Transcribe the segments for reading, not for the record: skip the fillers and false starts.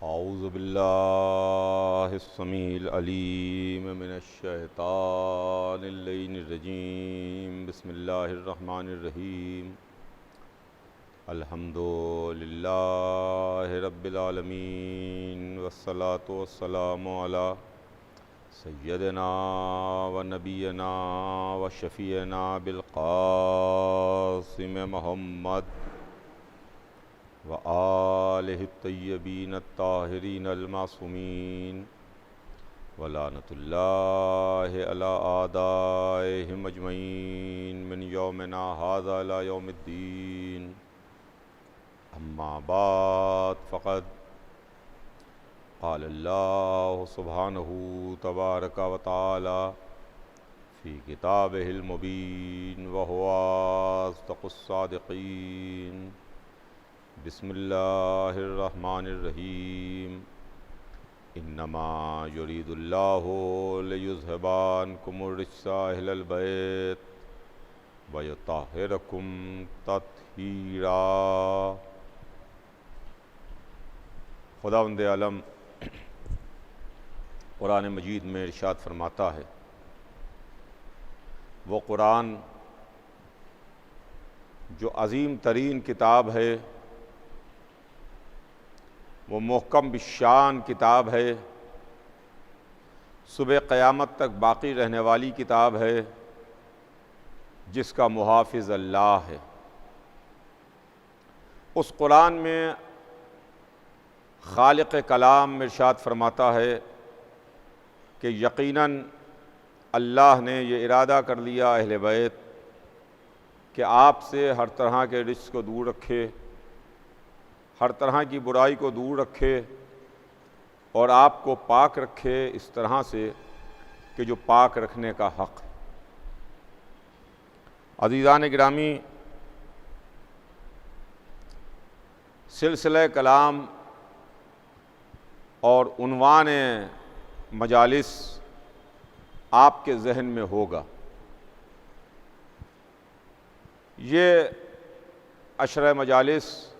औज़ु बिल्लाहिस्समीइल अलीम मिनश्शैतानिर्रजीम बिस्मिल्लाहिर्रहमानिर्रहीम अल्हम्दुलिल्लाहि रब्बिल आलमीन वस्सलातु वस्सलामु अला सय्यदिना व नबियना व शफ़ीना बिल क़ासिम मुहम्मद व आलिहि तय्यबीन ताहिरीन अलमासूमीन व लानतुल्लाहि अला आदाइहिम अजमईन मिन यौमिना हाज़ा इला यौमिद्दीन। अम्मा बाद फ़क़द क़ाल अल्लाहु सुब्हानहु तबारक व तआला फ़ी किताबिहिल मुबीन व हुवा अस्दक़ुस सादिक़ीन। बिस्मिल्लाहिर्रहमानिर्रहीम। इन्नमा युरीदुल्लाहु लियुज़हिबा अन्कुमुर रिज्सा अहलल बैत व युत्तहिरकुम तत्हीरा। खुदावंद आलम कुरान मजीद में इरशाद फरमाता है, वो कुरान जो अज़ीम तरीन किताब है, वो मुहकम बिशान किताब है, सुबह क़यामत तक बाक़ी रहने वाली किताब है, जिसका मुहाफ़िज़ अल्लाह है। उस कुरान में खालिक़ कलाम इरशाद फरमाता है कि यकीनन अल्लाह ने ये इरादा कर लिया अहले बैत कि आपसे हर तरह के रिज़्क़ को दूर रखे, हर तरह की बुराई को दूर रखे और आपको पाक रखे इस तरह से कि जो पाक रखने का हक़ है। अज़ीज़ान गिरामी, सिलसिला कलाम और उन्वान मजालिस आपके ज़हन में होगा। ये अशरा मजालिस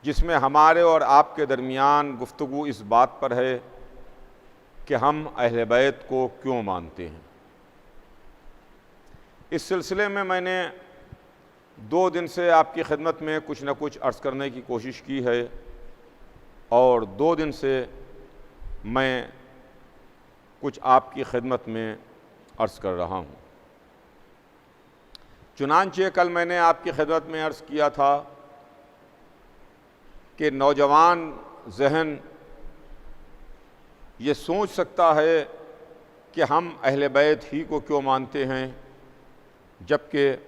जिसमें हमारे और आपके दरमियान गुफ्तगू इस बात पर है कि हम अहले बैत को क्यों मानते हैं। इस सिलसिले में मैंने 2 दिन से आपकी खिदमत में कुछ न कुछ अर्ज़ करने की कोशिश की है और 2 दिन से मैं कुछ आपकी खिदमत में अर्ज़ कर रहा हूँ। चुनांचे कल मैंने आपकी खिदमत में अर्ज़ किया था कि नौजवान ज़हन ये सोच सकता है कि हम अहले बैत ही को क्यों मानते हैं, जबकि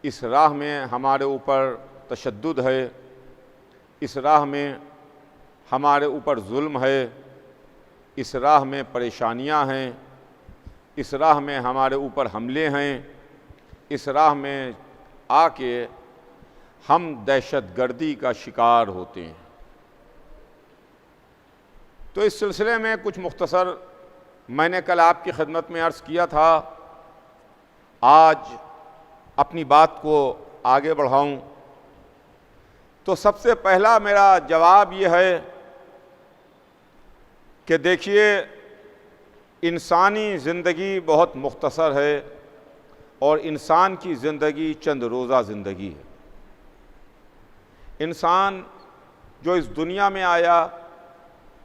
इस राह में हमारे ऊपर तशद्दुद है, इस राह में हमारे ऊपर जुल्म है, इस राह में परेशानियां हैं, इस राह में हमारे ऊपर हमले हैं, इस राह में आके हम दहशतगर्दी का शिकार होते हैं। तो इस सिलसिले में कुछ मुख्तसर मैंने कल आपकी खिदमत में अर्ज़ किया था। आज अपनी बात को आगे बढ़ाऊं तो सबसे पहला मेरा जवाब ये है कि देखिए, इंसानी ज़िंदगी बहुत मुख्तसर है और इंसान की ज़िंदगी चंद रोज़ा ज़िंदगी है। इंसान जो इस दुनिया में आया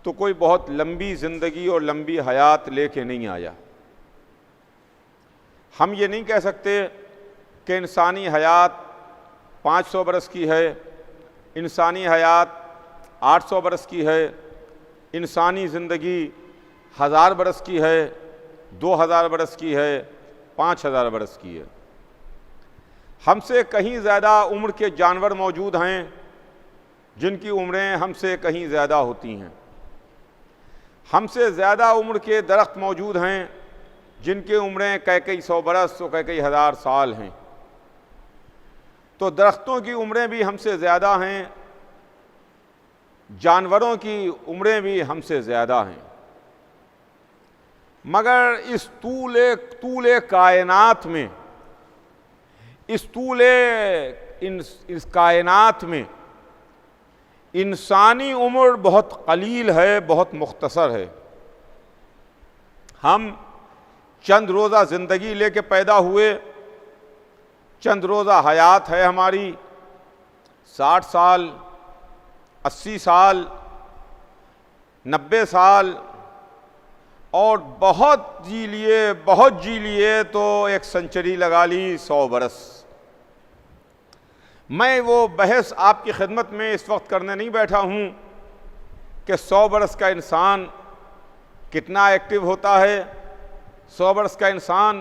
तो कोई बहुत लंबी ज़िंदगी और लंबी हयात लेके नहीं आया। हम ये नहीं कह सकते कि इंसानी हयात 500 बरस की है, इंसानी हयात 800 बरस की है, इंसानी ज़िंदगी 1000 बरस की है, 2000 बरस की है, 5000 बरस की है। हमसे कहीं ज़्यादा उम्र के जानवर मौजूद हैं जिनकी उम्रें हमसे कहीं ज़्यादा होती हैं। हमसे ज़्यादा उम्र के दरख्त मौजूद हैं जिनकी उम्रें कई 100 बरस तो कई 1000 साल हैं। तो दरख्तों की उम्रें भी हमसे ज़्यादा हैं, जानवरों की उम्रें भी हमसे ज़्यादा हैं। मगर इस तूले कायनात में, इस कायनात में इंसानी उम्र बहुत कलील है, बहुत मुख्तसर है। हम चंद रोज़ा ज़िंदगी लेके पैदा हुए, चंद रोज़ा हयात है हमारी, 60 साल, 80 साल, 90 साल, और बहुत जी लिए तो एक सेंचुरी लगा ली, 100 बरस। मैं वो बहस आपकी खिदमत में इस वक्त करने नहीं बैठा हूँ कि 100 बरस का इंसान कितना एक्टिव होता है, 100 बरस का इंसान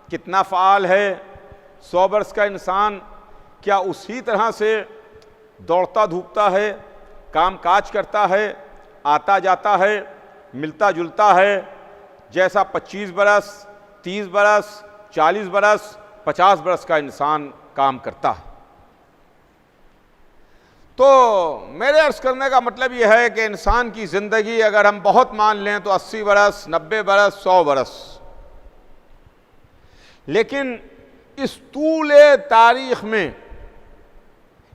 कितना फ़ाल है, 100 बरस का इंसान क्या उसी तरह से दौड़ता धूपता है, काम काज करता है, आता जाता है, मिलता जुलता है, जैसा 25 बरस, 30 बरस, 40 बरस, 50 बरस का इंसान काम करता है। तो मेरे अर्ज़ करने का मतलब यह है कि इंसान की ज़िंदगी अगर हम बहुत मान लें तो 80 बरस, 90 बरस, 100 बरस, लेकिन इस तूले तारीख़ में,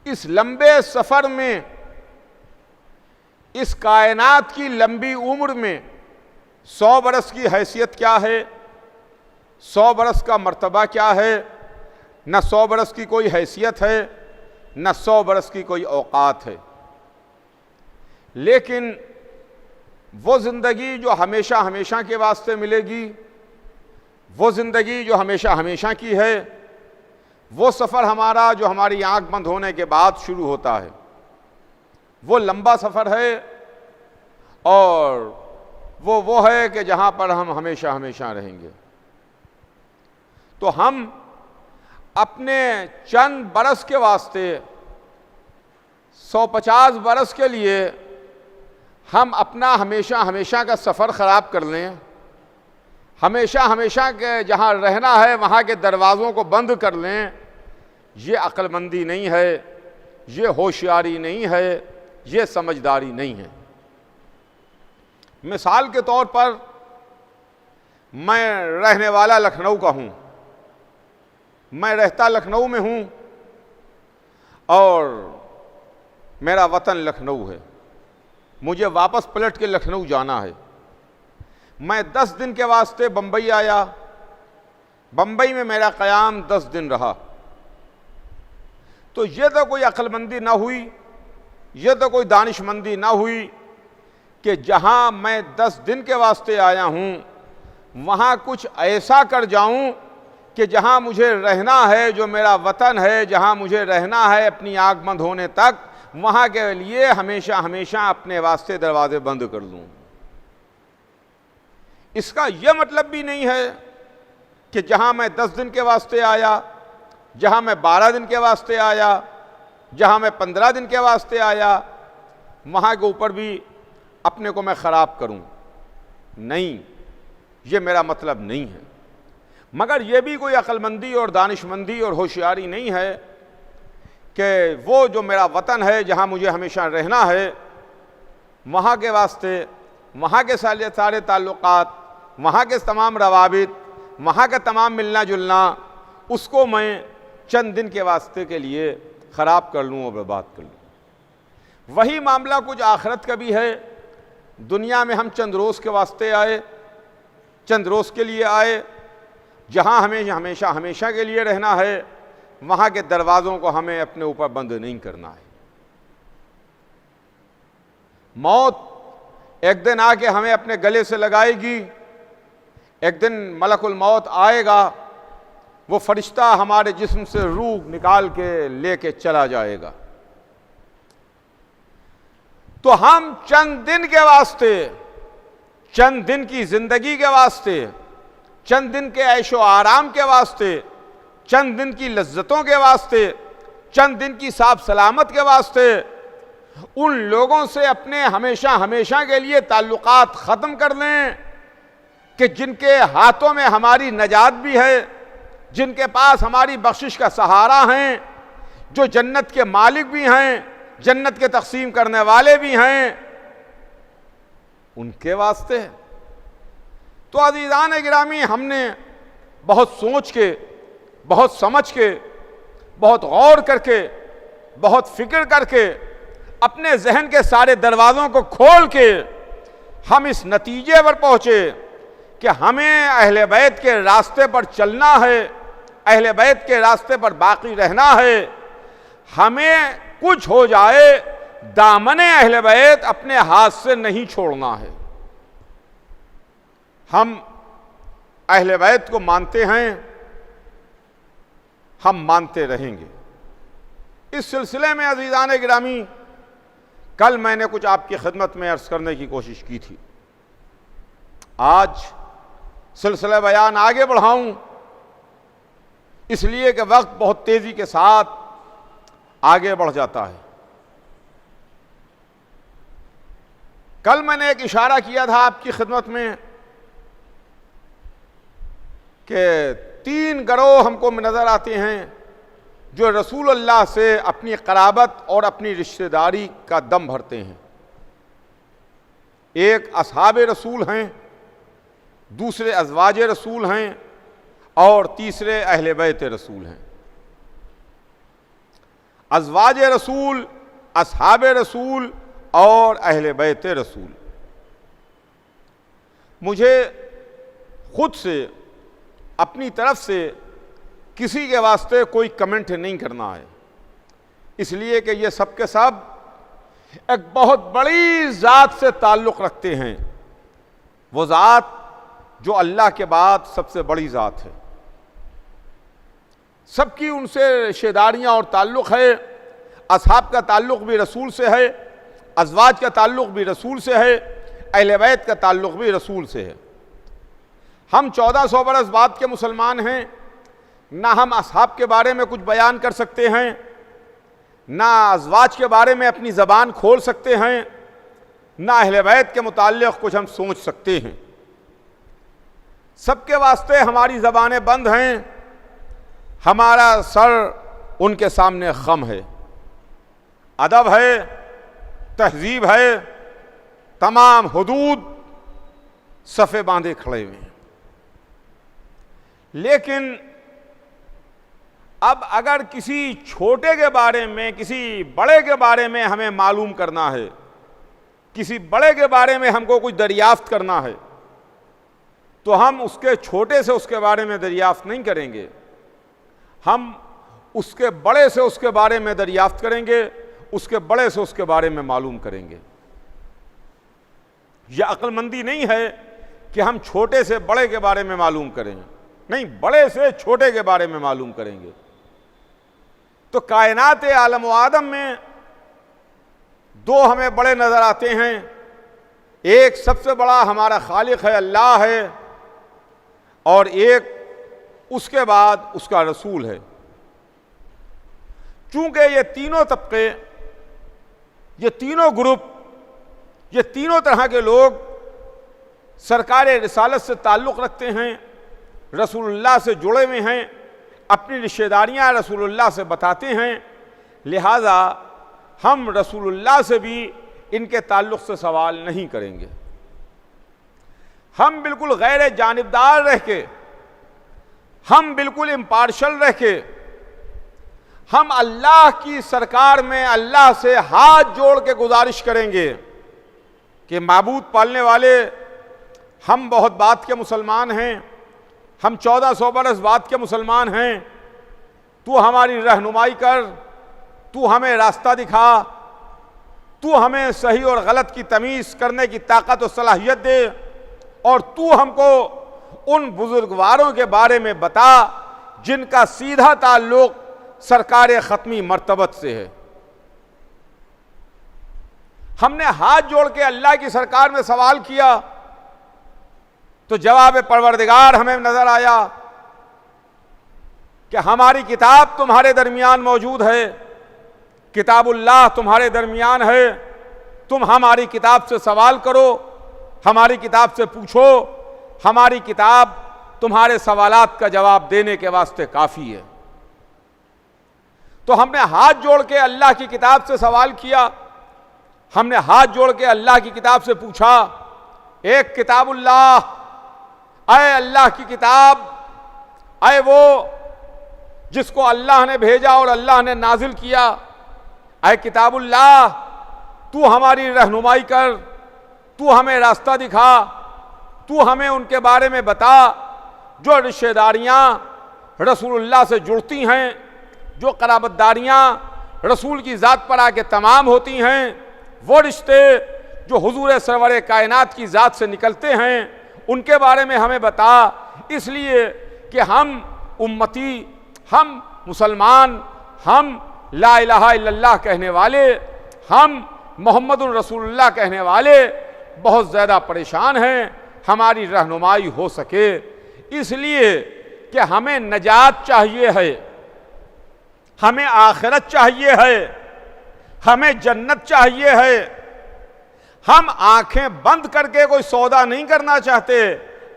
इस लंबे सफ़र में, इस कायनात की लंबी उम्र में 100 बरस की हैसियत क्या है, 100 बरस का मर्तबा क्या है? न 100 बरस की कोई हैसियत है, न 100 बरस की कोई औकात है। लेकिन वो ज़िंदगी जो हमेशा हमेशा के वास्ते मिलेगी, वो ज़िंदगी जो हमेशा हमेशा की है, वो सफ़र हमारा जो हमारी आँख बंद होने के बाद शुरू होता है, वो लंबा सफ़र है, और वो है कि जहाँ पर हम हमेशा हमेशा रहेंगे। तो हम अपने चंद बरस के वास्ते 150 बरस के लिए हम अपना हमेशा हमेशा का सफ़र ख़राब कर लें, हमेशा हमेशा के जहाँ रहना है वहाँ के दरवाज़ों को बंद कर लें, ये अक्लमंदी नहीं है, ये होशियारी नहीं है, ये समझदारी नहीं है। मिसाल के तौर पर मैं रहने वाला लखनऊ का हूँ, मैं रहता लखनऊ में हूँ और मेरा वतन लखनऊ है, मुझे वापस पलट के लखनऊ जाना है। मैं 10 दिन के वास्ते बम्बई आया, बम्बई में मेरा क़याम 10 दिन रहा। तो ये तो कोई अक्लमंदी ना हुई, ये तो कोई दानिशमंदी ना हुई कि जहाँ मैं 10 दिन के वास्ते आया हूँ वहाँ कुछ ऐसा कर जाऊँ कि जहाँ मुझे रहना है, जो मेरा वतन है, जहाँ मुझे रहना है अपनी आँख बंद होने तक, वहाँ के लिए हमेशा हमेशा अपने वास्ते दरवाजे बंद कर लूँ। इसका यह मतलब भी नहीं है कि जहाँ मैं 10 दिन के वास्ते आया, जहाँ मैं 12 दिन के वास्ते आया, जहाँ मैं 15 दिन के वास्ते आया, वहाँ के ऊपर भी अपने को मैं ख़राब करूँ। नहीं, ये मेरा मतलब नहीं है। मगर ये भी कोई अक्लमंदी और दानिशमंदी और होशियारी नहीं है कि वो जो मेरा वतन है, जहाँ मुझे हमेशा रहना है, वहाँ के वास्ते, वहाँ के सारे ताल्लुकात, वहाँ के तमाम रवाबित, वहाँ का तमाम मिलना जुलना, उसको मैं चंद दिन के वास्ते के लिए ख़राब कर लूँ और बर्बाद कर लूँ। वही मामला कुछ आखिरत का भी है। दुनिया में हम चंद रोज़ के वास्ते आए, चंद रोज़ के लिए आए, जहाँ हमें हमेशा हमेशा के लिए रहना है, वहाँ के दरवाज़ों को हमें अपने ऊपर बंद नहीं करना है। मौत एक दिन आके हमें अपने गले से लगाएगी, एक दिन मलकुल मौत आएगा, वो फरिश्ता हमारे जिस्म से रूह निकाल के लेके चला जाएगा। तो हम चंद दिन के वास्ते, चंद दिन की ज़िंदगी के वास्ते, चंद दिन के ऐशो आराम के वास्ते, चंद दिन की लज्जतों के वास्ते, चंद दिन की साफ सलामत के वास्ते उन लोगों से अपने हमेशा हमेशा के लिए ताल्लुकात ख़त्म कर लें कि जिनके हाथों में हमारी नजात भी है, जिनके पास हमारी बख्शिश का सहारा हैं, जो जन्नत के मालिक भी हैं, जन्नत के तकसीम करने वाले भी हैं, उनके वास्ते। तो अज़ीज़ान गिरामी, हमने बहुत सोच के, बहुत समझ के, बहुत गौर करके, बहुत फिक्र करके अपने जहन के सारे दरवाज़ों को खोल के हम इस नतीजे पर पहुँचे कि हमें अहले बैत के रास्ते पर चलना है, अहले बैत के रास्ते पर बाकी रहना है। हमें कुछ हो जाए, दामने अहले बैत अपने हाथ से नहीं छोड़ना है। हम अहले बैत को मानते हैं, हम मानते रहेंगे। इस सिलसिले में अज़ीज़ान गिरामी, कल मैंने कुछ आपकी खिदमत में अर्ज़ करने की कोशिश की थी। आज सिलसिला बयान आगे बढ़ाऊं इसलिए कि वक्त बहुत तेज़ी के साथ आगे बढ़ जाता है। कल मैंने एक इशारा किया था आपकी खिदमत में कि 3 गिरोह हमको नज़र आते हैं जो रसूलुल्लाह से अपनी क़राबत और अपनी रिश्तेदारी का दम भरते हैं। एक असहाबे रसूल हैं, दूसरे अज़वाजे रसूल हैं और तीसरे अहले बैत रसूल हैं। अज़वाजे रसूल, असहाबे रसूल और अहले बैत रसूल। मुझे खुद से अपनी तरफ से किसी के वास्ते कोई कमेंट नहीं करना है, इसलिए कि ये सब के सब एक बहुत बड़ी ज़ात से ताल्लुक़ रखते हैं, वो ज़ात जो अल्लाह के बाद सबसे बड़ी ज़ात है। सबकी उनसे रिश्तेदारियाँ और ताल्लुक़ है। असहाब का ताल्लुक़ भी रसूल से है, अज़वाज का ताल्लुक़ भी रसूल से है, अहले बैत का ताल्लुक़ भी रसूल से है। हम 1400 बरस बाद के मुसलमान हैं, ना हम असहाब के बारे में कुछ बयान कर सकते हैं, ना अज़वाज के बारे में अपनी ज़बान खोल सकते हैं, ना अहले बैत के मुताल्लिक़ कुछ हम सोच सकते हैं। सबके वास्ते हमारी ज़बानें बंद हैं, हमारा सर उनके सामने खम है। अदब है, तहज़ीब है, तमाम हुदूद सफ़े बांधे खड़े हुए हैं। लेकिन अब अगर किसी छोटे के बारे में, किसी बड़े के बारे में हमें मालूम करना है, किसी बड़े के बारे में हमको कुछ दरियाफ्त करना है, तो हम उसके छोटे से उसके बारे में दरियाफ्त नहीं करेंगे, हम उसके बड़े से उसके बारे में दरियाफ्त करेंगे, उसके बड़े से उसके बारे में मालूम करेंगे। यह अक्लमंदी नहीं है कि हम छोटे से बड़े के बारे में मालूम करें, नहीं, बड़े से छोटे के बारे में मालूम करेंगे। तो कायनात आलम व आदम में 2 हमें बड़े नज़र आते हैं। एक सबसे बड़ा हमारा खालिक है, अल्लाह है, और एक उसके बाद उसका रसूल है। चूंकि ये तीनों तबके, ये तीनों ग्रुप, ये तीनों तरह के लोग सरकार रिसालत से ताल्लुक़ रखते हैं, रसूलुल्लाह से जुड़े हुए हैं, अपनी रिश्तेदारियाँ रसूलुल्लाह से बताते हैं, लिहाजा हम रसूलुल्लाह से भी इनके ताल्लुक़ से सवाल नहीं करेंगे। हम बिल्कुल गैर जानिबदार रह के, हम बिल्कुल इम्पार्शल रह के, हम अल्लाह की सरकार में अल्लाह से हाथ जोड़ के गुजारिश करेंगे कि माबूद पालने वाले, हम बहुत बाद के मुसलमान हैं, हम 1400 बरस बाद के मुसलमान हैं, तू हमारी रहनुमाई कर, तू हमें रास्ता दिखा, तू हमें सही और गलत की तमीज़ करने की ताकत और सलाहियत दे, और तू हमको उन बुजुर्गवारों के बारे में बता जिनका सीधा ताल्लुक़ सरकार ख़त्मी मर्तबत से है। हमने हाथ जोड़ के अल्लाह की सरकार में सवाल किया तो जवाब परवरदिगार हमें नजर आया कि हमारी किताब तुम्हारे दरमियान मौजूद है, किताबुल्लाह तुम्हारे दरमियान है, तुम हमारी किताब से सवाल करो, हमारी किताब से पूछो, हमारी किताब तुम्हारे सवालात का जवाब देने के वास्ते काफ़ी है। तो हमने हाथ जोड़ के अल्लाह की किताब से सवाल किया, हमने हाथ जोड़ के अल्लाह की किताब से पूछा, एक किताबुल्लाह, अय अल्लाह की किताब, अय वो जिसको अल्लाह ने भेजा और अल्लाह ने नाजिल किया, अय किताबुल्लाह, तू हमारी रहनुमाई कर, तू हमें रास्ता दिखा, तू हमें उनके बारे में बता जो रिश्तेदारियाँ रसूलुल्लाह से जुड़ती हैं, जो कराबतदारियाँ रसूल की ज़ात पर आके तमाम होती हैं, वो रिश्ते जो हुजूर सरवर कायनात की ज़ात से निकलते हैं, उनके बारे में हमें बता। इसलिए कि हम उम्मती, हम मुसलमान, हम ला इलाहा इल्लल्लाह कहने वाले, हम मोहम्मदुर रसूलुल्लाह कहने वाले बहुत ज़्यादा परेशान हैं, हमारी रहनुमाई हो सके। इसलिए कि हमें नजात चाहिए है, हमें आखिरत चाहिए है, हमें जन्नत चाहिए है। हम आंखें बंद करके कोई सौदा नहीं करना चाहते,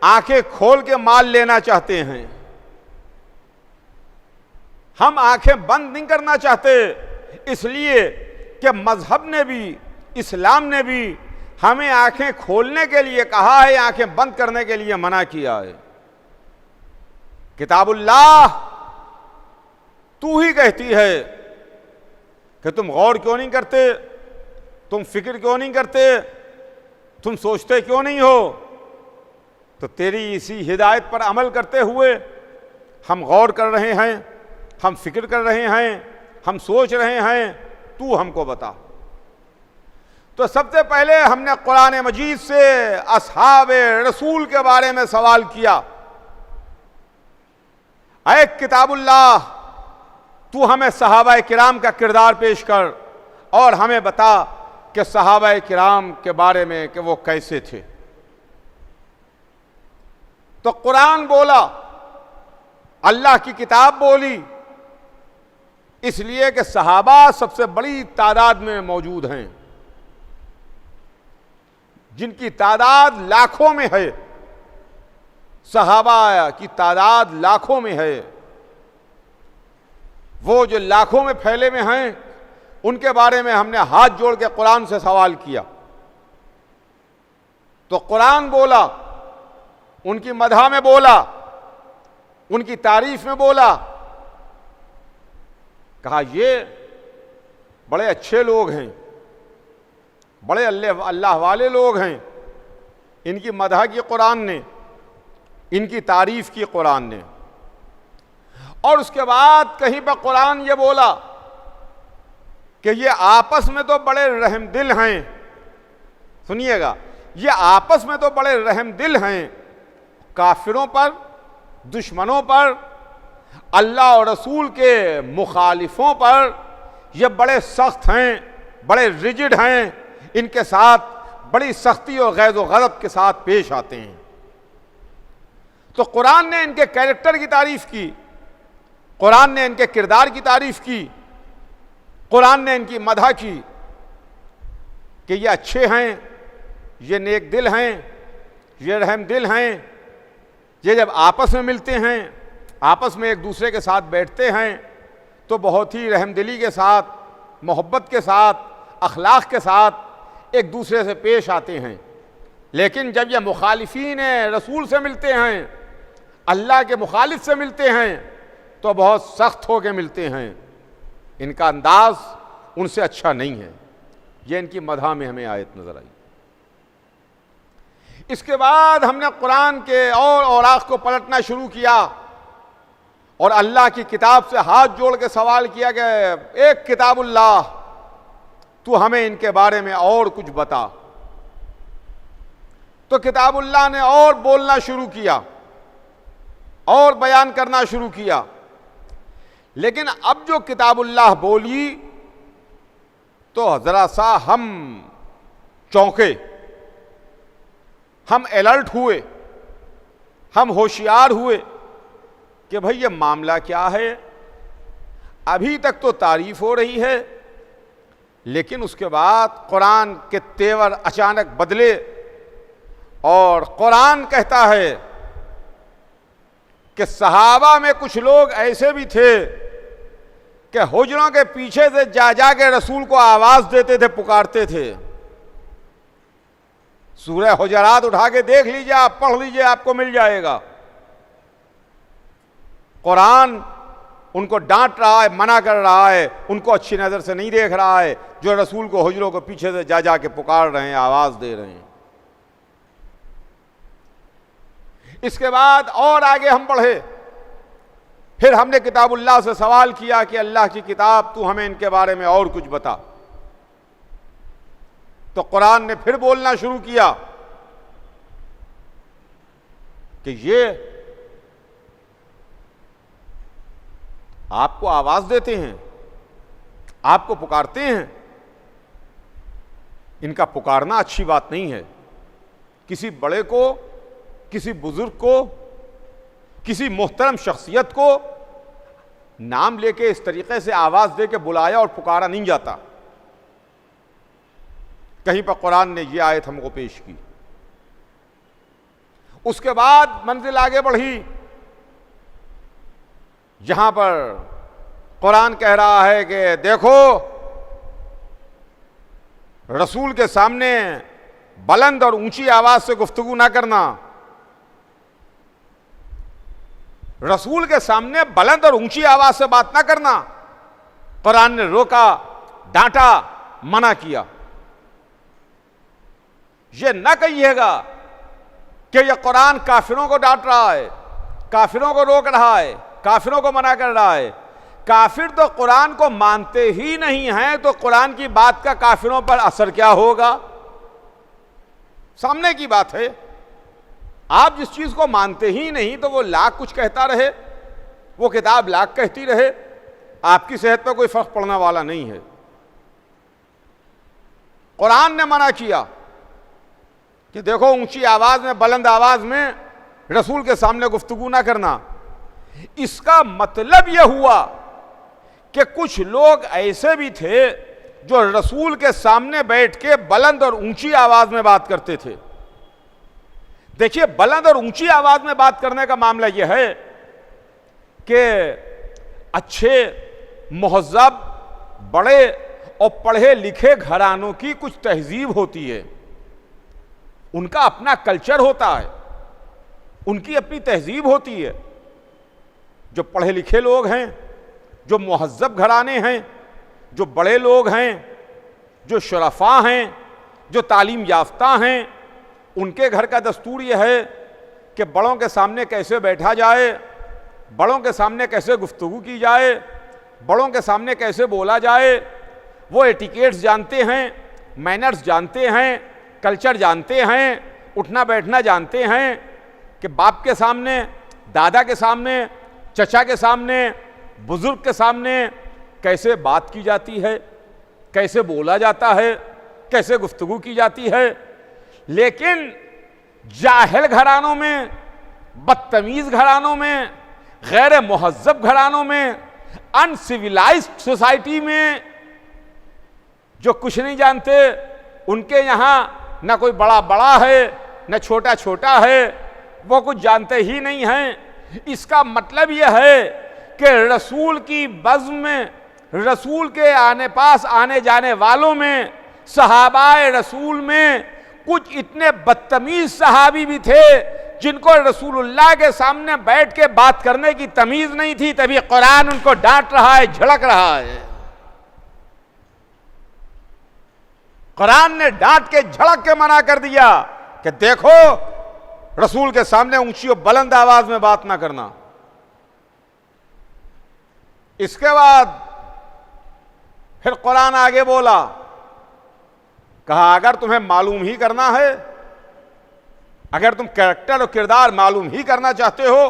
आंखें खोल के माल लेना चाहते हैं। हम आंखें बंद नहीं करना चाहते, इसलिए कि मजहब ने भी, इस्लाम ने भी हमें आंखें खोलने के लिए कहा है, आंखें बंद करने के लिए मना किया है। किताबुल्लाह तू ही कहती है कि तुम गौर क्यों नहीं करते, तुम फिक्र क्यों नहीं करते, तुम सोचते क्यों नहीं हो। तो तेरी इसी हिदायत पर अमल करते हुए हम गौर कर रहे हैं, हम फिक्र कर रहे हैं, हम सोच रहे हैं, तू हमको बता। तो सबसे पहले हमने कुरान मजीद से असहाब रसूल के बारे में सवाल किया। ऐ किताबुल्लाह, तू हमें सहाबा किराम का किरदार पेश कर और हमें बता कि सहाबा किराम के बारे में कि वो कैसे थे। तो कुरान बोला, अल्लाह की किताब बोली, इसलिए कि सहाबा सबसे बड़ी तादाद में मौजूद हैं, जिनकी तादाद लाखों में है। सहाबा की तादाद लाखों में है। वो जो लाखों में फैले में हैं, उनके बारे में हमने हाथ जोड़ के कुरान से सवाल किया। तो कुरान बोला, उनकी मदह में बोला, उनकी तारीफ में बोला, कहा ये बड़े अच्छे लोग हैं, बड़े अल्लाह वाले लोग हैं। इनकी मदह की कुरान ने, इनकी तारीफ की कुरान ने। और उसके बाद कहीं पर कुरान ये बोला कि ये आपस में तो बड़े रहमदिल हैं। सुनिएगा, ये आपस में तो बड़े रहमदिल हैं, काफिरों पर, दुश्मनों पर, अल्लाह और रसूल के मुखालिफों पर ये बड़े सख्त हैं, बड़े रिजिड हैं, इनके साथ बड़ी सख्ती और गैज़ व गज़ब के साथ पेश आते हैं। तो कुरान ने इनके कैरेक्टर की तारीफ की, कुरान ने इनके किरदार की तारीफ की, कुरान ने इनकी मदह की कि ये अच्छे हैं, ये नेक दिल हैं, ये रहम दिल हैं। ये जब आपस में मिलते हैं, आपस में एक दूसरे के साथ बैठते हैं, तो बहुत ही रहमदिली के साथ, मोहब्बत के साथ, अखलाक के साथ एक दूसरे से पेश आते हैं। लेकिन जब ये मुखालिफीन रसूल से मिलते हैं, अल्लाह के मुखालिफ से मिलते हैं, तो बहुत सख्त होकर मिलते हैं। इनका अंदाज उनसे अच्छा नहीं है। ये इनकी मदह में हमें आयत नजर आई। इसके बाद हमने कुरान के और औराक़ को पलटना शुरू किया और अल्लाह की किताब से हाथ जोड़ के सवाल किया कि एक किताबुल्लाह, तू हमें इनके बारे में और कुछ बता। तो किताबुल्लाह ने और बोलना शुरू किया और बयान करना शुरू किया। लेकिन अब जो किताबुल्लाह बोली तो जरा सा हम चौंके, हम अलर्ट हुए, हम होशियार हुए कि भाई ये मामला क्या है। अभी तक तो तारीफ हो रही है, लेकिन उसके बाद कुरान के तेवर अचानक बदले और कुरान कहता है कि सहाबा में कुछ लोग ऐसे भी थे कि हुजरों के पीछे से जा जा के रसूल को आवाज देते थे, पुकारते थे। सूरह हुजरात उठा के देख लीजिए, आप पढ़ लीजिए, आपको मिल जाएगा। कुरान उनको डांट रहा है, मना कर रहा है, उनको अच्छी नज़र से नहीं देख रहा है, जो रसूल को हुजरों को पीछे से जा जा के पुकार रहे हैं, आवाज़ दे रहे हैं। इसके बाद और आगे हम बढ़े, फिर हमने किताबुल्लाह से सवाल किया कि अल्लाह की किताब तू हमें इनके बारे में और कुछ बता। तो कुरान ने फिर बोलना शुरू किया कि ये आपको आवाज देते हैं, आपको पुकारते हैं। इनका पुकारना अच्छी बात नहीं है। किसी बड़े को, किसी बुजुर्ग को, किसी मोहतरम शख्सियत को नाम लेके इस तरीके से आवाज दे के बुलाया और पुकारा नहीं जाता। कहीं पर कुरान ने यह आयत हमको पेश की। उसके बाद मंजिल आगे बढ़ी, जहां पर कुरान कह रहा है कि देखो रसूल के सामने बुलंद और ऊंची आवाज से गुफ्तगू ना करना। रसूल के सामने बुलंद और ऊंची आवाज से बात ना करना। कुरान ने रोका, डांटा, मना किया। यह ना कहिएगा कि यह कुरान काफिरों को डांट रहा है, काफिरों को रोक रहा है, काफिरों को मना कर रहा है। काफिर तो कुरान को मानते ही नहीं हैं, तो कुरान की बात का काफिरों पर असर क्या होगा? सामने की बात है। आप जिस चीज को मानते ही नहीं, तो वो लाख कुछ कहता रहे, वो किताब लाख कहती रहे, आपकी सेहत पर कोई फर्क पड़ने वाला नहीं है। कुरान ने मना किया कि देखो ऊंची आवाज में, बुलंद आवाज में रसूल के सामने गुफ्तगू ना करना। इसका मतलब यह हुआ कि कुछ लोग ऐसे भी थे जो रसूल के सामने बैठ के बुलंद और ऊंची आवाज में बात करते थे। देखिए, बुलंद और ऊंची आवाज में बात करने का मामला यह है कि अच्छे, मुहज़्ज़ब, बड़े और पढ़े लिखे घरानों की कुछ तहजीब होती है, उनका अपना कल्चर होता है, उनकी अपनी तहजीब होती है। जो पढ़े लिखे लोग हैं, जो मुहज़्ज़ब घराने हैं, जो बड़े लोग हैं, जो शुरफा हैं, जो तालीम याफ्ता हैं, उनके घर का दस्तूर यह है कि बड़ों के सामने कैसे बैठा जाए, बड़ों के सामने कैसे गुफ्तगू की जाए, बड़ों के सामने कैसे बोला जाए। वो एटिकेट्स जानते हैं, मैनर्स जानते हैं, कल्चर जानते हैं, उठना बैठना जानते हैं कि बाप के सामने, दादा के सामने, चचा के सामने, बुजुर्ग के सामने कैसे बात की जाती है, कैसे बोला जाता है, कैसे गुफ्तगू की जाती है। लेकिन जाहिल घरानों में, बदतमीज घरानों में, गैर मुहज़्ज़ब घरानों में, अनसिविलाइज्ड सोसाइटी में जो कुछ नहीं जानते, उनके यहाँ न कोई बड़ा बड़ा है, न छोटा छोटा है, वो कुछ जानते ही नहीं हैं। इसका मतलब यह है कि रसूल की बज़्म में, रसूल के पास आने जाने वालों में, सहाबाए रसूल में कुछ इतने बदतमीज सहाबी भी थे जिनको रसूलुल्लाह के सामने बैठ के बात करने की तमीज नहीं थी। तभी कुरान उनको डांट रहा है, झड़क रहा है। कुरान ने डांट के, झड़क के मना कर दिया कि देखो रसूल के सामने ऊंची और बुलंद आवाज में बात ना करना। इसके बाद फिर कुरान आगे बोला, कहा अगर तुम्हें मालूम ही करना है, अगर तुम कैरेक्टर और किरदार मालूम ही करना चाहते हो,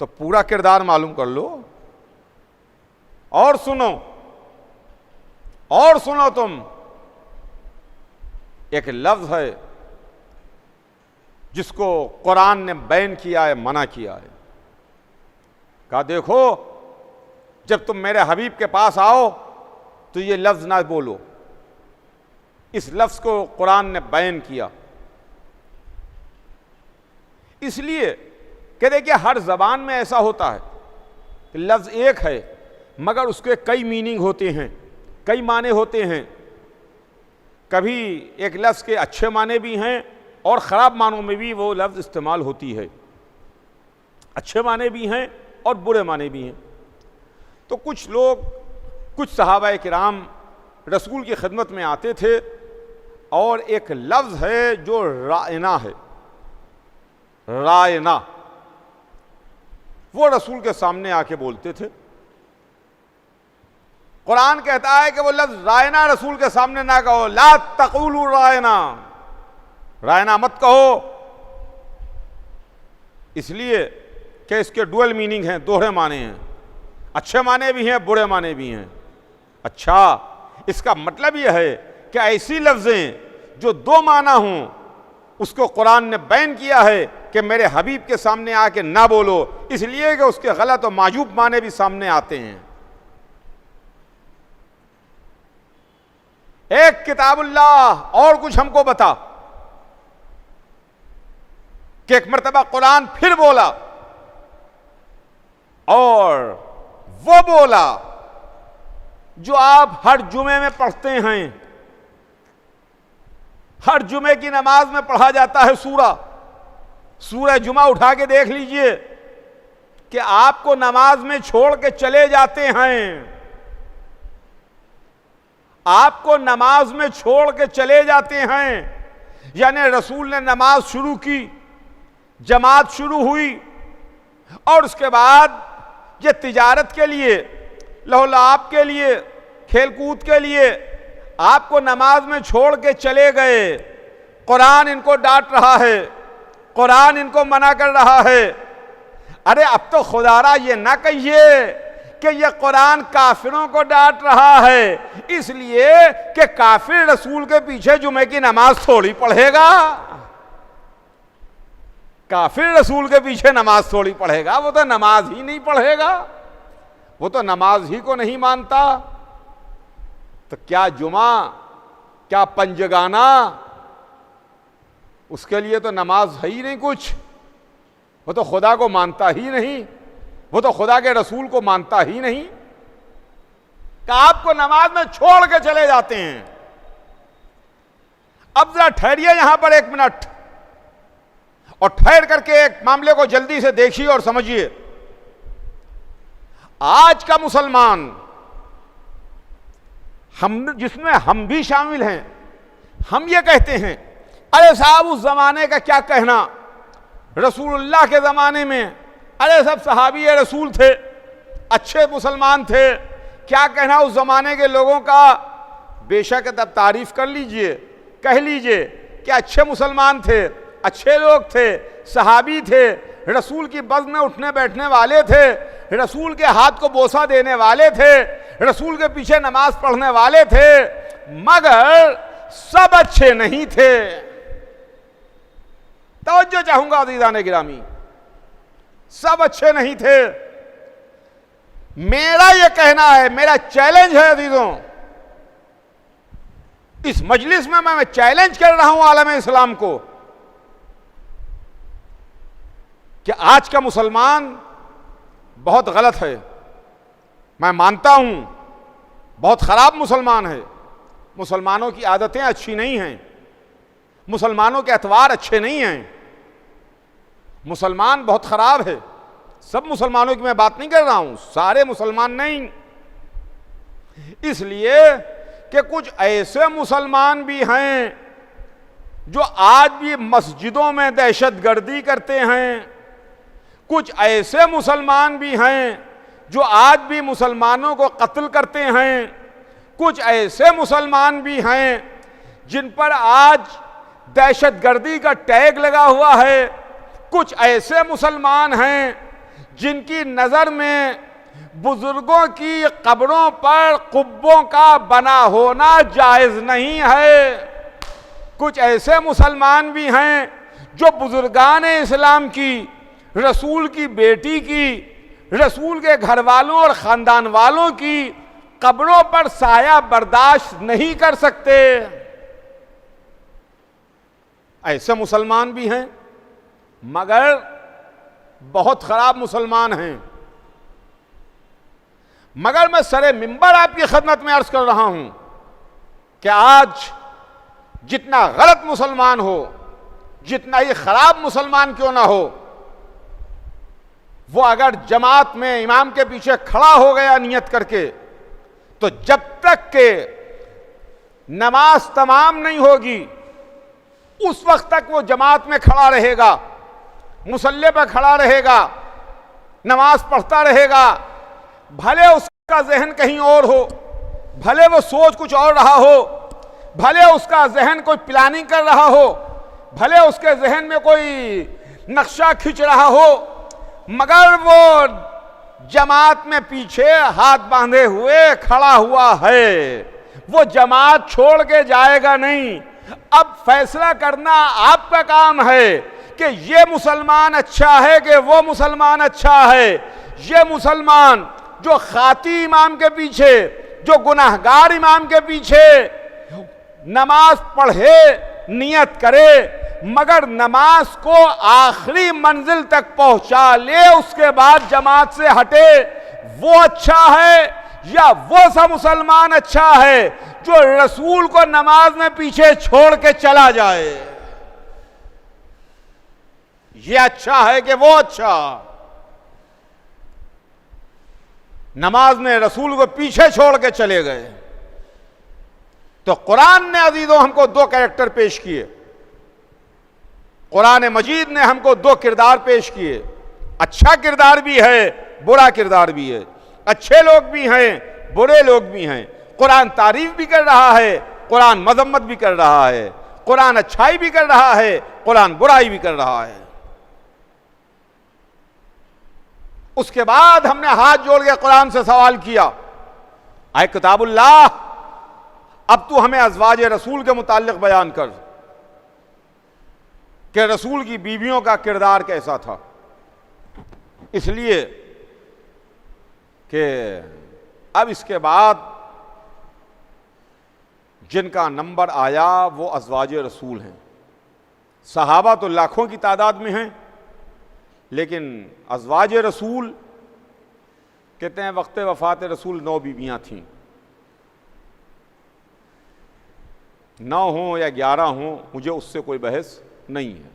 तो पूरा किरदार मालूम कर लो। और सुनो, और सुनो, तुम एक लफ्ज है जिसको कुरान ने बैन किया है, मना किया है। कहा देखो जब तुम मेरे हबीब के पास आओ तो ये लफ्ज ना बोलो। इस लफ्ज को कुरान ने बैन किया इसलिए कि देखिए हर जबान में ऐसा होता है कि लफ्ज एक है मगर उसके कई मीनिंग होते हैं, कई माने होते हैं। कभी एक लफ्ज के अच्छे माने भी हैं और ख़राब मानों में भी वो लफ्ज़ इस्तेमाल होती है। अच्छे माने भी हैं, और बुरे माने भी हैं। तो कुछ लोग, कुछ सहाबाए किराम रसूल की खिदमत में आते थे और एक लफ्ज़ है जो रायना है, रायना, वो रसूल के सामने आके बोलते थे। कुरान कहता है कि वो लफ्ज़ रायना रसूल के सामने ना कहो, ला तक़ूलू रायना, रायना मत कहो, इसलिए कि इसके डुअल मीनिंग हैं, दोहरे माने हैं, अच्छे माने भी हैं, बुरे माने भी हैं। अच्छा, इसका मतलब यह है कि ऐसी लफ्ज़ें जो दो माना हों उसको कुरान ने बैन किया है कि मेरे हबीब के सामने आके ना बोलो, इसलिए कि उसके गलत और माजूब माने भी सामने आते हैं। एक किताबुल्लाह और कुछ हमको बता कि एक मर्तबा कुरान फिर बोला और वो बोला जो आप हर जुमे में पढ़ते हैं, हर जुमे की नमाज में पढ़ा जाता है सूरह जुमा उठा के देख लीजिए कि आपको नमाज में छोड़ के चले जाते हैं, आपको नमाज में छोड़ के चले जाते हैं। यानी रसूल ने नमाज शुरू की, जमात शुरू हुई और उसके बाद ये तिजारत के लिए, लहौलाप के लिए, खेलकूद के लिए आपको नमाज में छोड़ के चले गए। कुरान इनको डांट रहा है, कुरान इनको मना कर रहा है। अरे अब तो खुदारा ये ना कहिए कि ये कुरान काफिरों को डांट रहा है इसलिए कि काफिर रसूल के पीछे जुमे की नमाज थोड़ी पढ़ेगा, काफिर रसूल के पीछे नमाज थोड़ी पढ़ेगा, वो तो नमाज ही नहीं पढ़ेगा, वो तो नमाज ही को नहीं मानता। तो क्या जुमा, क्या पंजगाना, उसके लिए तो नमाज है ही नहीं कुछ, वो तो खुदा को मानता ही नहीं, वो तो खुदा के रसूल को मानता ही नहीं। कि आपको नमाज में छोड़ के चले जाते हैं। अब जरा ठहरिए यहां पर एक मिनट और ठहर करके एक मामले को जल्दी से देखिए और समझिए। आज का मुसलमान, हम जिसमें हम भी शामिल हैं, हम ये कहते हैं अरे साहब उस जमाने का क्या कहना, रसूलुल्लाह के जमाने में अरे सब सहाबी रसूल थे, अच्छे मुसलमान थे, क्या कहना उस जमाने के लोगों का। बेशक तब तारीफ कर लीजिए, कह लीजिए कि अच्छे मुसलमान थे, अच्छे लोग थे, सहाबी थे, रसूल की बज़ में उठने बैठने वाले थे, रसूल के हाथ को बोसा देने वाले थे, रसूल के पीछे नमाज पढ़ने वाले थे, मगर सब अच्छे नहीं थे। तवज्जो चाहूंगा अज़ीज़ान गिरामी, सब अच्छे नहीं थे। मेरा यह कहना है, मेरा चैलेंज है अजीजों, इस मजलिस में मैं चैलेंज कर रहा हूं आलम इस्लाम को कि आज का मुसलमान बहुत गलत है। मैं मानता हूं बहुत खराब मुसलमान है, मुसलमानों की आदतें अच्छी नहीं हैं, मुसलमानों के अतवार अच्छे नहीं हैं, मुसलमान बहुत खराब है। सब मुसलमानों की मैं बात नहीं कर रहा हूं, सारे मुसलमान नहीं, इसलिए कि कुछ ऐसे मुसलमान भी हैं जो आज भी मस्जिदों में दहशतगर्दी करते हैं, कुछ ऐसे मुसलमान भी हैं जो आज भी मुसलमानों को कत्ल करते हैं, कुछ ऐसे मुसलमान भी हैं जिन पर आज दहशतगर्दी का टैग लगा हुआ है, कुछ ऐसे मुसलमान हैं जिनकी नज़र में बुजुर्गों की कब्रों पर कुब्बों का बना होना जायज़ नहीं है, कुछ ऐसे मुसलमान भी हैं जो बुजुर्गान इस्लाम की, रसूल की बेटी की, रसूल के घर वालों और ख़ानदान वालों की कब्रों पर साया बर्दाश्त नहीं कर सकते। ऐसे मुसलमान भी हैं, मगर बहुत खराब मुसलमान हैं। मगर मैं सरे मिंबर आपकी खिदमत में अर्ज कर रहा हूं कि आज जितना गलत मुसलमान हो, जितना ही खराब मुसलमान क्यों ना हो, वो अगर जमात में इमाम के पीछे खड़ा हो गया नियत करके, तो जब तक के नमाज तमाम नहीं होगी उस वक्त तक वो जमात में खड़ा रहेगा, मुसल्ले पर खड़ा रहेगा, नमाज पढ़ता रहेगा। भले उसका जहन कहीं और हो, भले वो सोच कुछ और रहा हो, भले उसका जहन कोई प्लानिंग कर रहा हो, भले उसके जहन में कोई नक्शा खींच रहा हो, मगर वो जमात में पीछे हाथ बांधे हुए खड़ा हुआ है, वो जमात छोड़ के जाएगा नहीं। अब फैसला करना आपका काम है कि ये मुसलमान अच्छा है कि वो मुसलमान अच्छा है। ये मुसलमान जो खाती इमाम के पीछे, जो गुनाहगार इमाम के पीछे नमाज पढ़े, नियत करे, मगर नमाज को आखिरी मंजिल तक पहुंचा ले, उसके बाद जमात से हटे, वो अच्छा है या वो सा मुसलमान अच्छा है जो रसूल को नमाज में पीछे छोड़ के चला जाए? ये अच्छा है कि वो अच्छा? नमाज में रसूल को पीछे छोड़ के चले गए। तो कुरान ने अजीजों हमको दो कैरेक्टर पेश किए, कुरान मजीद ने हमको दो किरदार पेश किए। अच्छा किरदार भी है, बुरा किरदार भी है। अच्छे लोग भी हैं, बुरे लोग भी हैं। कुरान तारीफ भी कर रहा है, कुरान मजम्मत भी कर रहा है, कुरान अच्छाई भी कर रहा है, कुरान बुराई भी कर रहा है। उसके बाद हमने हाथ जोड़ के कुरान से सवाल किया, आए किताबुल्लाह, अब तू हमें अज़वाज रसूल के मुताल्लिक बयान कर कि रसूल की बीवियों का किरदार कैसा था। इसलिए कि अब इसके बाद जिनका नंबर आया वो अज़वाज रसूल हैं। सहाबा तो लाखों की तादाद में हैं, लेकिन अज़वाज रसूल कहते हैं वक्त वफ़ात रसूल 9 बीवियां थीं। 9 हों या 11 हों, मुझे उससे कोई बहस नहीं है।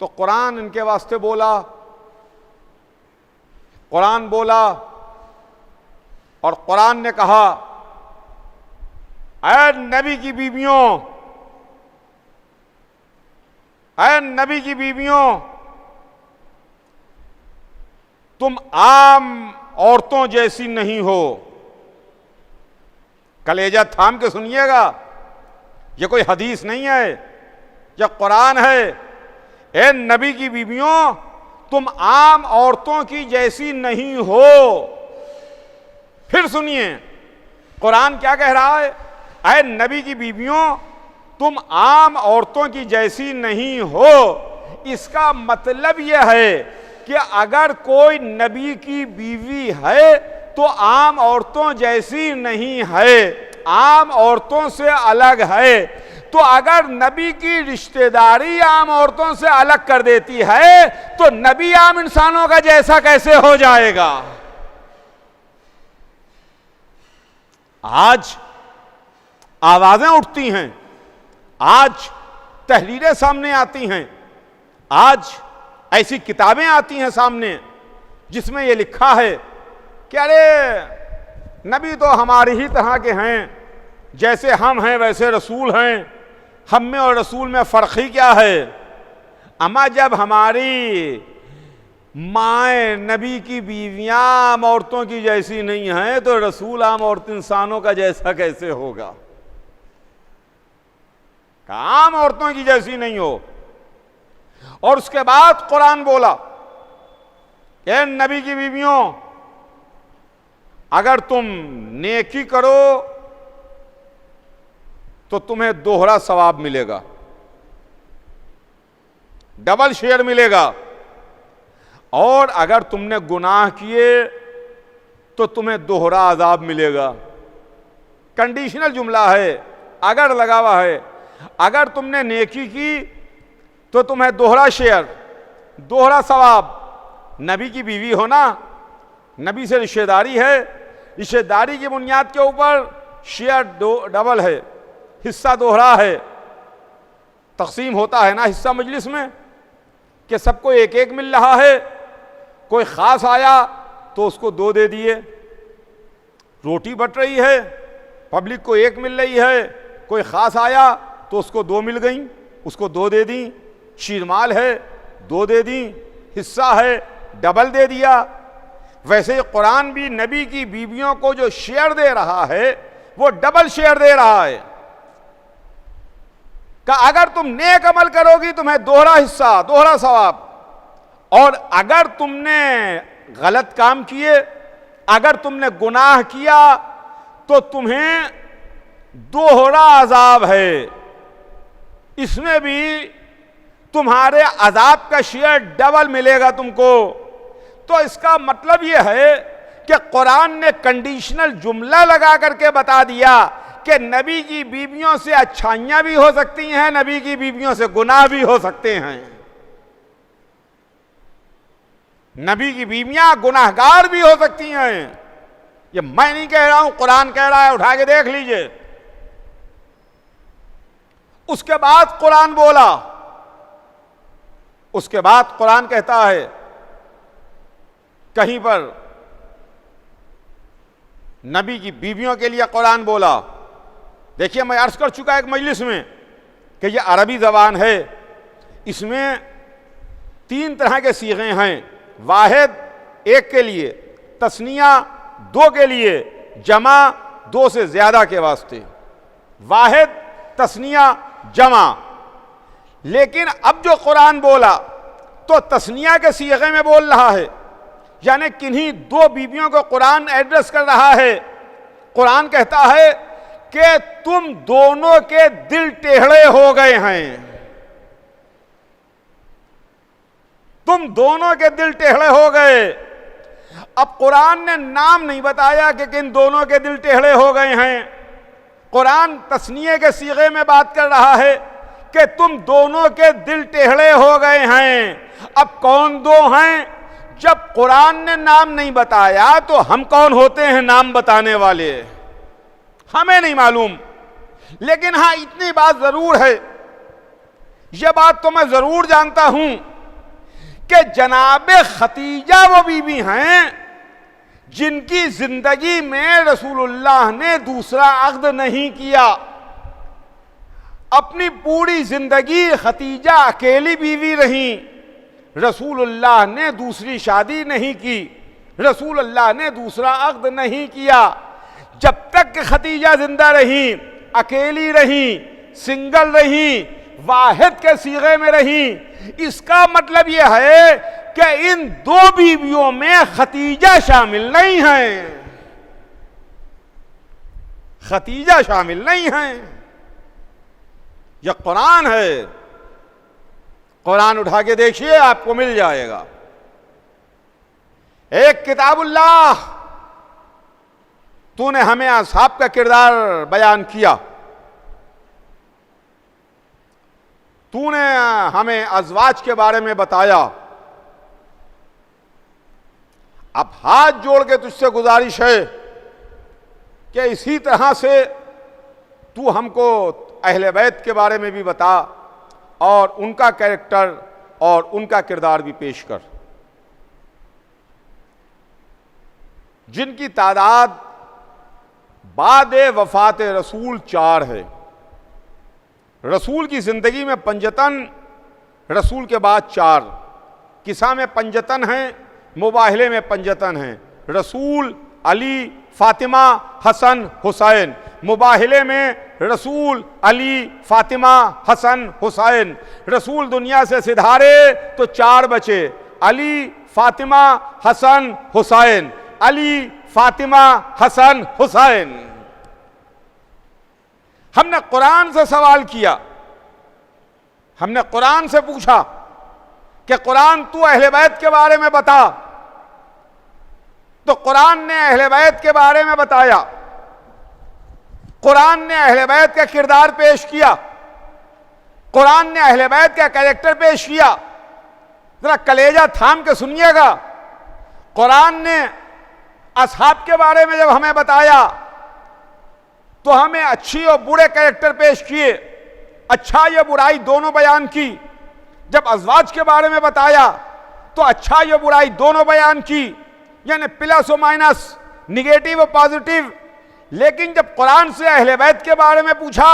तो कुरान इनके वास्ते बोला, कुरान बोला और कुरान ने कहा, ऐ नबी की बीवियों, ऐ नबी की बीवियों, तुम आम औरतों जैसी नहीं हो। कलेजा थाम के सुनिएगा, ये कोई हदीस नहीं है, यह कुरान है। ए नबी की बीवियों, तुम आम औरतों की जैसी नहीं हो। फिर सुनिए कुरान क्या कह रहा है, ऐ नबी की बीवियों, तुम आम औरतों की जैसी नहीं हो। इसका मतलब यह है कि अगर कोई नबी की बीवी है तो आम औरतों जैसी नहीं है, आम औरतों से अलग है। तो अगर नबी की रिश्तेदारी आम औरतों से अलग कर देती है तो नबी आम इंसानों का जैसा कैसे हो जाएगा? आज आवाजें उठती हैं, आज तहरीरें सामने आती हैं, आज ऐसी किताबें आती हैं सामने जिसमें यह लिखा है कि अरे नबी तो हमारी ही तरह के हैं, जैसे हम हैं वैसे रसूल हैं, हम में और रसूल में फ़र्क ही क्या है? अमा जब हमारी माएँ नबी की बीवियाँ आम औरतों की जैसी नहीं हैं तो रसूल आम औरत इंसानों का जैसा कैसे होगा? आम औरतों की जैसी नहीं हो। और उसके बाद कुरान बोला, ए नबी की बीवियों, अगर तुम नेकी करो तो तुम्हें दोहरा सवाब मिलेगा, डबल शेयर मिलेगा, और अगर तुमने गुनाह किए तो तुम्हें दोहरा अजाब मिलेगा। कंडीशनल जुमला है, अगर लगा हुआ है। अगर तुमने नेकी की तो तुम्हें दोहरा शेयर, दोहरा सवाब। नबी की बीवी हो ना, नबी से रिश्तेदारी है, रिश्तेदारी की बुनियाद के ऊपर शेयर डबल है, हिस्सा दोहरा है। तकसीम होता है ना हिस्सा मजलिस में कि सबको एक एक मिल रहा है, कोई ख़ास आया तो उसको 2 दे दिए। रोटी बट रही है, पब्लिक को 1 मिल रही है, कोई ख़ास आया तो उसको 2 मिल गई, उसको 2 दे दी। शीरमाल है 2 दे दी, हिस्सा है डबल दे दिया। वैसे ही कुरान भी नबी की बीवियों को जो शेयर दे रहा है वो डबल शेयर दे रहा है। कि अगर तुम नेक अमल करोगी तुम्हें दोहरा हिस्सा, दोहरा सवाब, और अगर तुमने गलत काम किए, अगर तुमने गुनाह किया तो तुम्हें दोहरा अजाब है। इसमें भी तुम्हारे अजाब का शेयर डबल मिलेगा तुमको। तो इसका मतलब यह है कि कुरान ने कंडीशनल जुमला लगा करके बता दिया कि नबी की बीवियों से अच्छाइयां भी हो सकती हैं, नबी की बीवियों से गुनाह भी हो सकते हैं। नबी की बीवियां गुनाहगार भी हो सकती हैं। ये मैं नहीं कह रहा हूं, कुरान कह रहा है, उठा के देख लीजिए। उसके बाद कुरान बोला, उसके बाद कुरान कहता है कहीं पर नबी की बीवियों के लिए कुरान बोला। देखिए, मैं अर्ज कर चुका एक मजलिस में कि ये अरबी ज़बान है, इसमें 3 तरह के सीगे हैं। वाहिद 1 के लिए, तस्निया 2 के लिए, जमा 2 से ज़्यादा के वास्ते। वाहिद, तस्निया, जमा। लेकिन अब जो कुरान बोला तो तस्निया के सीगे में बोल रहा है, यानी किन्हीं 2 बीवियों को कुरान एड्रेस कर रहा है। कुरान कहता है कि तुम दोनों के दिल टेढ़े हो गए हैं, तुम दोनों के दिल टेढ़े हो गए। अब कुरान ने नाम नहीं बताया कि किन दोनों के दिल टेढ़े हो गए हैं। कुरान तस्निये के सीगे में बात कर रहा है कि तुम दोनों के दिल टेढ़े हो गए हैं। अब कौन 2 हैं? जब कुरान ने नाम नहीं बताया तो हम कौन होते हैं नाम बताने वाले? हमें नहीं मालूम। लेकिन हां, इतनी बात जरूर है, यह बात तो मैं जरूर जानता हूं कि जनाबे खतीजा वो बीवी हैं जिनकी जिंदगी में रसूलुल्लाह ने दूसरा अक़्द नहीं किया। अपनी पूरी जिंदगी खतीजा अकेली बीवी रहीं, रसूलुल्लाह ने दूसरी शादी नहीं की, रसूलुल्लाह ने दूसरा अक़्द नहीं किया। जब तक कि खतीजा जिंदा रही, अकेली रही, सिंगल रही, वाहिद के सीगे में रही। इसका मतलब यह है कि इन 2 बीवियों में खतीजा शामिल नहीं है, खतीजा शामिल नहीं है। यह कुरान है, कुरान उठा के देखिए आपको मिल जाएगा। एक किताबुल्लाह, तूने हमें असहाब का किरदार बयान किया, तूने हमें अज़वाज के बारे में बताया। अब हाथ जोड़ के तुझसे गुजारिश है कि इसी तरह से तू हमको अहले बैत के बारे में भी बता और उनका कैरेक्टर और उनका किरदार भी पेश कर, जिनकी तादाद बाद वफात रसूल 4 है। रसूल की ज़िंदगी में पंजतन, रसूल के बाद 4। किसा में पंजतन हैं, मुबाहले में पंजतन हैं। रसूल, अली, फातिमा, हसन, हुसैन। मुबाहले में रसूल, अली, फातिमा, हसन, हुसैन। रसूल दुनिया से सिधारे तो 4 बचे, अली, फातिमा, हसन, हुसैन। अली, फातिमा, हसन, हुसैन। हमने कुरान से सवाल किया, हमने कुरान से पूछा कि कुरान तू अहले बैत के बारे में बता, तो कुरान ने अहले बैत के बारे में बताया। कुरान ने अहले बैत का किरदार पेश किया, कुरान ने अहले बैत का कैरेक्टर पेश किया। जरा कलेजा थाम के सुनिएगा। कुरान ने असहाब के बारे में जब हमें बताया तो हमें अच्छी और बुरे कैरेक्टर पेश किए, अच्छा या बुराई दोनों बयान की। जब अज़वाज के बारे में बताया तो अच्छाई और बुराई दोनों बयान की, यानी प्लस और माइनस, निगेटिव और पॉजिटिव। लेकिन जब कुरान से अहले बैत के बारे में पूछा,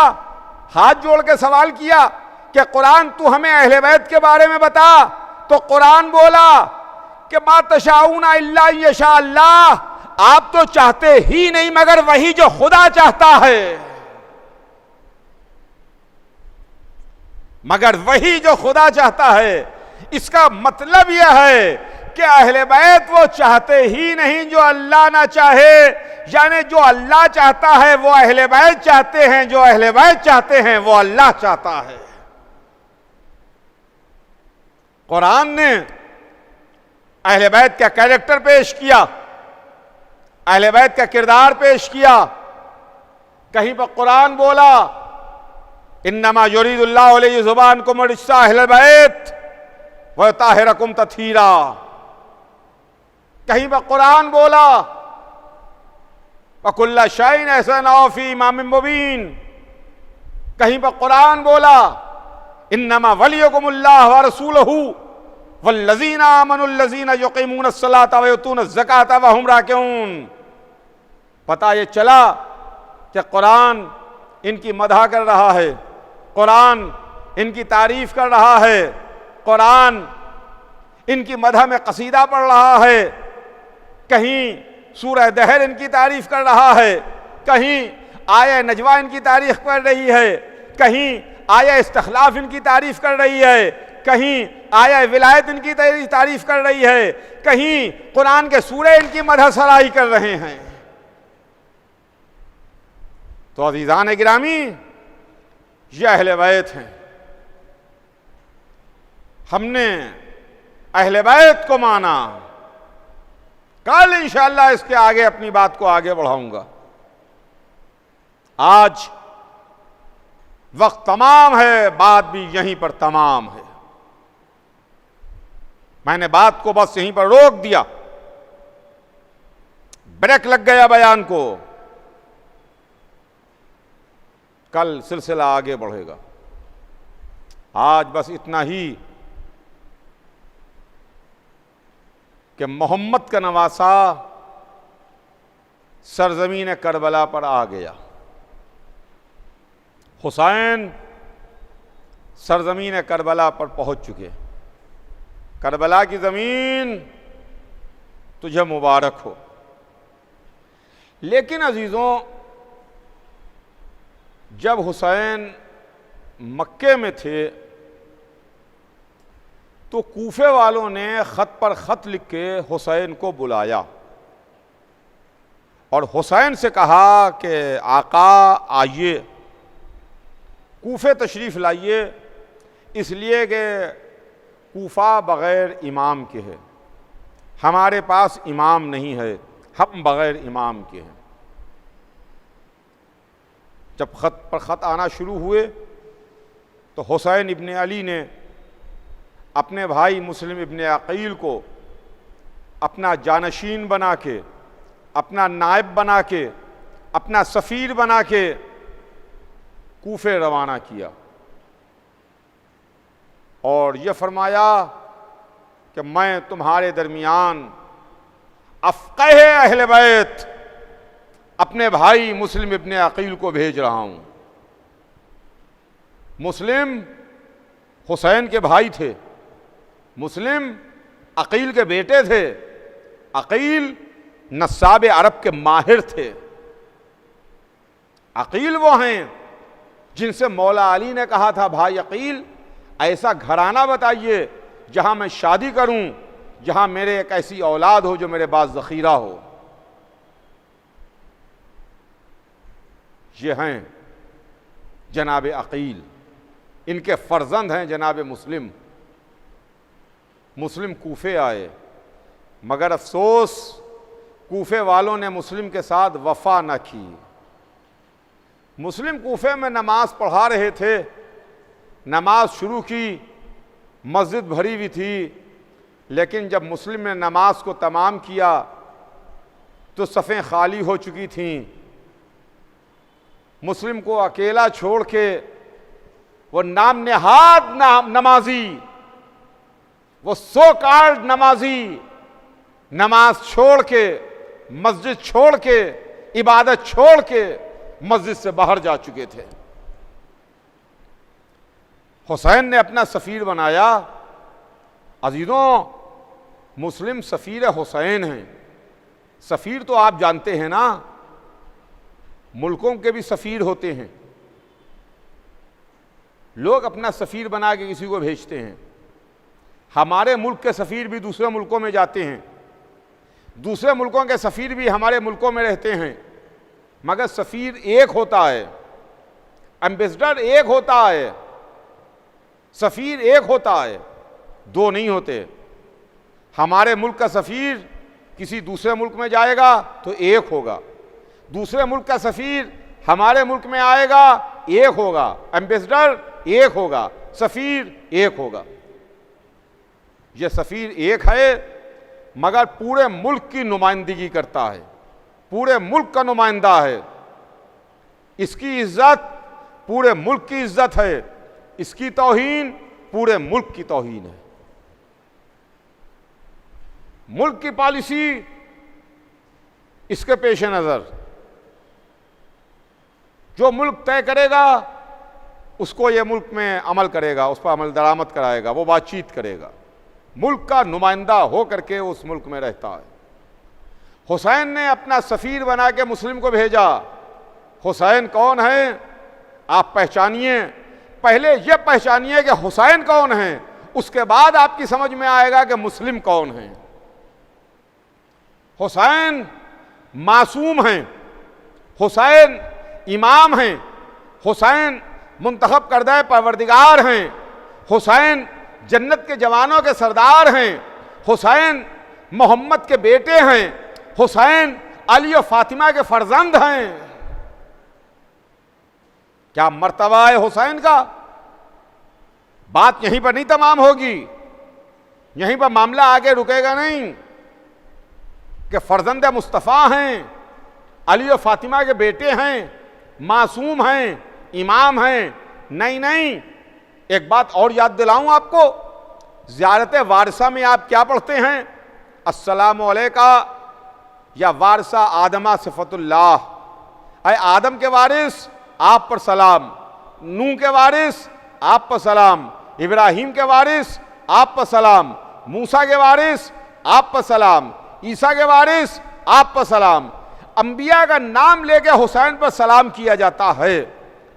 हाथ जोड़ के सवाल किया कि कुरान तू हमें अहले बैत के बारे में बता, तो कुरान बोला कि मा तशाऊना इल्ला यशा अल्लाह, आप तो चाहते ही नहीं मगर वही जो खुदा चाहता है, मगर वही जो खुदा चाहता है। इसका मतलब यह है कि अहले बैत वो चाहते ही नहीं जो अल्लाह ना चाहे, यानी जो अल्लाह चाहता है वो अहले बैत चाहते हैं, जो अहले बैत चाहते हैं वो अल्लाह चाहता है। कुरान ने अहले बैत का कैरेक्टर पेश किया, अहले बैत का किरदार पेश किया। कहीं पर कुरान बोला इन्नमा युरीदुल्लाहु लियुज़हिबअनकुम रिज्सा अहल बैत व युत्तहिरकुम तत्हीरा। कहीं पर कुरान बोला वकुल्ल शैइन अहसनहु फी इमामिम मुबीन। कहीं पर कुरान बोला इन्नमा वलियुकुमुल्लाहु व रसूलुहु वल्लज़ीना आमनुल्लज़ीना युक़ीमूनस्सलाता व युतूनज़्ज़काता व हुम राकिऊन। पता ये चला कि कुरान इनकी मदह कर रहा है, कुरान इनकी तारीफ कर रहा है, कुरान इनकी मदह में कसीदा पढ़ रहा है। कहीं सूरह दहर इनकी तारीफ कर रहा है, कहीं आया नजवा इनकी तारीफ कर रही है, कहीं आया इस्तिखलाफ इनकी तारीफ कर रही है, कहीं आया विलायत इनकी तारीफ कर रही है, कहीं कुरान के सूरे इनकी मदह सराही कर रहे हैं। तो अज़ीज़ान गिरामी, ये अहले बैत हैं। हमने अहले बैत को माना। कल इंशाअल्लाह इसके आगे अपनी बात को आगे बढ़ाऊंगा। आज वक्त तमाम है, बात भी यहीं पर तमाम है। मैंने बात को बस यहीं पर रोक दिया, ब्रेक लग गया बयान को। कल सिलसिला आगे बढ़ेगा। आज बस इतना ही कि मोहम्मद का नवासा सरजमीन करबला पर आ गया। हुसैन सरजमीन करबला पर पहुंच चुके। करबला की ज़मीन तुझे मुबारक हो। लेकिन अजीज़ों, जब हुसैन मक्के में थे तो कूफे वालों ने ख़त पर ख़त लिख के हुसैन को बुलाया और हुसैन से कहा कि आका आइए, कूफे तशरीफ़ लाइए, इसलिए कि कूफा बग़ैर इमाम के है, हमारे पास इमाम नहीं है, हम बग़ैर इमाम के हैं। जब ख़त पर ख़त आना शुरू हुए तो हुसैन इब्न अली ने अपने भाई मुस्लिम इब्न अक़ील को अपना जानशीन बना के, अपना नायब बना के, अपना सफ़ीर बना के कूफे रवाना किया और ये फरमाया कि मैं तुम्हारे दरमियान अफ़क़ह अहले बैत अपने भाई मुस्लिम इब्न अक़ील को भेज रहा हूँ। मुस्लिम हुसैन के भाई थे, मुस्लिम अक़ील के बेटे थे। अक़ील नस्साब अरब के माहिर थे। अक़ील वो हैं जिनसे मौला अली ने कहा था, भाई अक़ील ऐसा घराना बताइए जहाँ मैं शादी करूँ, जहाँ मेरे एक ऐसी औलाद हो जो मेरे पास ज़ख़ीरा हो। ये हैं जनाब अक़ील, इनके फ़र्जंद हैं जनाब मुस्लिम। मुस्लिम कूफे आए, मगर अफसोस कूफे वालों ने मुस्लिम के साथ वफ़ा न की। मुस्लिम कूफे में नमाज पढ़ा रहे थे, नमाज शुरू की, मस्जिद भरी हुई थी, लेकिन जब मुस्लिम ने नमाज को तमाम किया तो सफ़ें खाली हो चुकी थीं। मुस्लिम को अकेला छोड़ के वो नाम नहाद नमाजी वो सो कॉल्ड नमाजी नमाज छोड़ के, मस्जिद छोड़ के, इबादत छोड़ के मस्जिद से बाहर जा चुके थे। हुसैन ने अपना सफ़ीर बनाया। अजीजों, मुस्लिम सफ़ीर हुसैन हैं। सफ़ीर तो आप जानते हैं ना, मुल्कों के भी सफ़ीर होते हैं। लोग अपना सफ़ीर बना के किसी को भेजते हैं। हमारे मुल्क के सफ़ीर भी दूसरे मुल्कों में जाते हैं, दूसरे मुल्कों के सफ़ीर भी हमारे मुल्कों में रहते हैं, मगर सफ़ीर एक होता है, एम्बेसडर एक होता है, सफ़ीर एक होता है, दो नहीं होते। हमारे मुल्क का सफ़ीर किसी दूसरे मुल्क में जाएगा तो एक होगा, दूसरे मुल्क का सफ़ीर हमारे मुल्क में आएगा एक होगा, एम्बेसडर एक होगा, सफ़ीर एक होगा। यह सफ़ीर एक है मगर पूरे मुल्क की नुमाइंदगी करता है, पूरे मुल्क का नुमाइंदा है। इसकी इज्जत पूरे मुल्क की इज्जत है, इसकी तौहीन पूरे मुल्क की तौहीन है। मुल्क की पॉलिसी इसके पेश नज़र, जो मुल्क तय करेगा उसको ये मुल्क में अमल करेगा, उस पर अमल दरामद कराएगा, वो बातचीत करेगा, मुल्क का नुमाइंदा हो करके उस मुल्क में रहता है। हुसैन ने अपना सफ़ीर बना के मुस्लिम को भेजा। हुसैन कौन है आप पहचानिए, पहले ये पहचानिए कि हुसैन कौन है, उसके बाद आपकी समझ में आएगा कि मुस्लिम कौन है। हुसैन मासूम हैं, हुसैन इमाम हैं, हुसैन मुंतखब करदा परवरदिगार हैं, हुसैन जन्नत के जवानों के सरदार हैं, हुसैन मोहम्मद के बेटे हैं, हुसैन अली और फातिमा के फर्जंद हैं। क्या मर्तबा है हुसैन का। बात यहीं पर नहीं तमाम होगी, यहीं पर मामला आगे रुकेगा नहीं कि फर्जंद मुस्तफ़ा हैं, अली और फातिमा के बेटे हैं, मासूम हैं, इमाम हैं। नहीं नहीं, एक बात और याद दिलाऊं आपको, ज़ियारत वारसा में आप क्या पढ़ते हैं? अस्सलामु अलैका या वारसा आदमा सिफतुल्लाह, अय आदम के वारिस आप पर सलाम, नूह के वारिस आप पर सलाम, इब्राहिम के वारिस आप पर सलाम, मूसा के वारिस आप पर सलाम, ईसा के वारिस आप पर सलाम। अंबिया का नाम लेके हुसैन पर सलाम किया जाता है,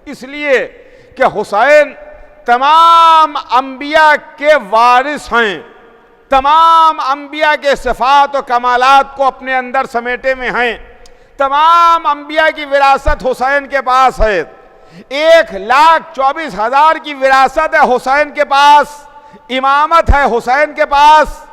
इसलिए कि हुसैन तमाम अंबिया के वारिस हैं, तमाम अंबिया के सिफात और कमालात को अपने अंदर समेटे में हैं। तमाम अंबिया की विरासत हुसैन के पास है। 1,24,000 की विरासत है हुसैन के पास, इमामत है हुसैन के पास,